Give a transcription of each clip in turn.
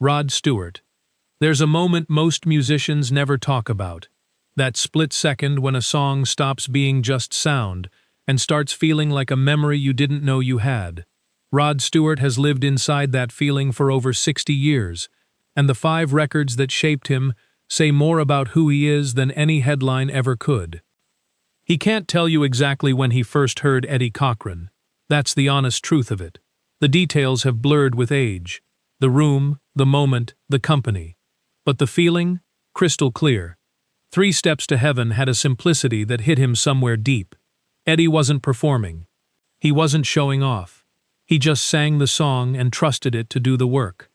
Rod Stewart. There's a moment most musicians never talk about. That split second when a song stops being just sound and starts feeling like a memory you didn't know you had. Rod Stewart has lived inside that feeling for over 60 years, and the 5 records that shaped him say more about who he is than any headline ever could. He can't tell you exactly when he first heard Eddie Cochran. That's the honest truth of it. The details have blurred with age. The room, the moment, the company. But the feeling? Crystal clear. 3 Steps to Heaven had a simplicity that hit him somewhere deep. Eddie wasn't performing. He wasn't showing off. He just sang the song and trusted it to do the work.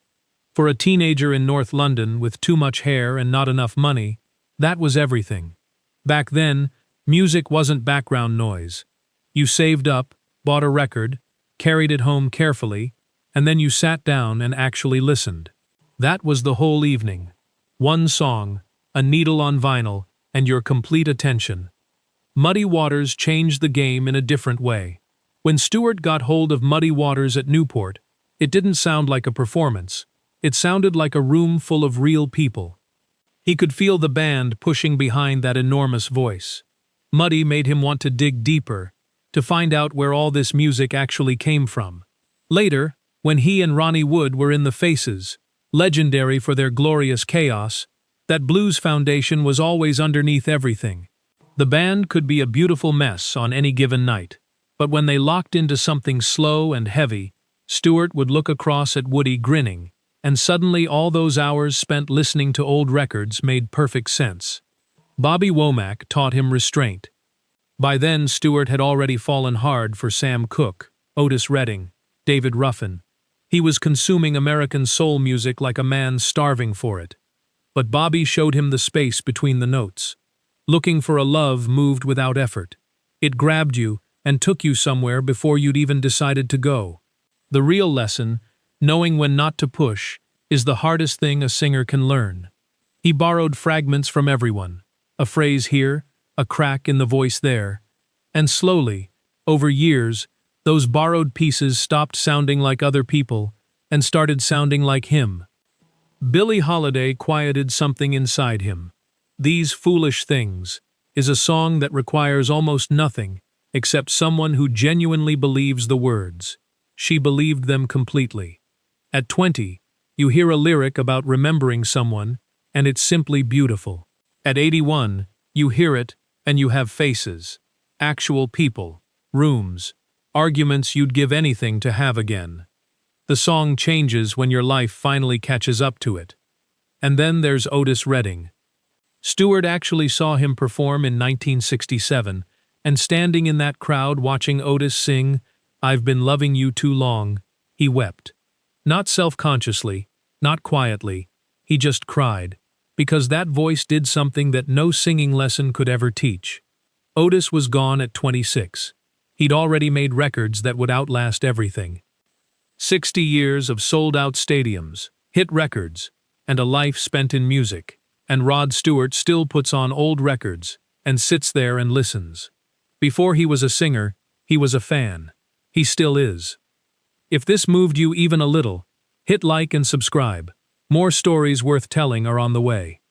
For a teenager in North London with too much hair and not enough money, that was everything. Back then, music wasn't background noise. You saved up, bought a record, carried it home carefully, and then you sat down and actually listened. That was the whole evening. One song, a needle on vinyl, and your complete attention. Muddy Waters changed the game in a different way. When Stewart got hold of Muddy Waters at Newport, it didn't sound like a performance. It sounded like a room full of real people. He could feel the band pushing behind that enormous voice. Muddy made him want to dig deeper, to find out where all this music actually came from. Later, when he and Ronnie Wood were in the Faces, legendary for their glorious chaos, that blues foundation was always underneath everything. The band could be a beautiful mess on any given night, but when they locked into something slow and heavy, Stewart would look across at Woody grinning, and suddenly all those hours spent listening to old records made perfect sense. Bobby Womack taught him restraint. By then, Stewart had already fallen hard for Sam Cooke, Otis Redding, David Ruffin. He was consuming American soul music like a man starving for it. But Bobby showed him the space between the notes. Looking for a love moved without effort. It grabbed you and took you somewhere before you'd even decided to go. The real lesson, knowing when not to push, is the hardest thing a singer can learn. He borrowed fragments from everyone. A phrase here, a crack in the voice there. And slowly, over years, those borrowed pieces stopped sounding like other people and started sounding like him. Billie Holiday quieted something inside him. These Foolish Things is a song that requires almost nothing except someone who genuinely believes the words. She believed them completely. At 20, you hear a lyric about remembering someone, and it's simply beautiful. At 81, you hear it, and you have faces. Actual people, rooms, arguments you'd give anything to have again. The song changes when your life finally catches up to it. And then there's Otis Redding. Stewart actually saw him perform in 1967, and standing in that crowd watching Otis sing, "I've Been Loving You Too Long," he wept. Not self-consciously, not quietly, he just cried, because that voice did something that no singing lesson could ever teach. Otis was gone at 26. He'd already made records that would outlast everything. 60 years of sold-out stadiums, hit records, and a life spent in music. And Rod Stewart still puts on old records and sits there and listens. Before he was a singer, he was a fan. He still is. If this moved you even a little, hit like and subscribe. More stories worth telling are on the way.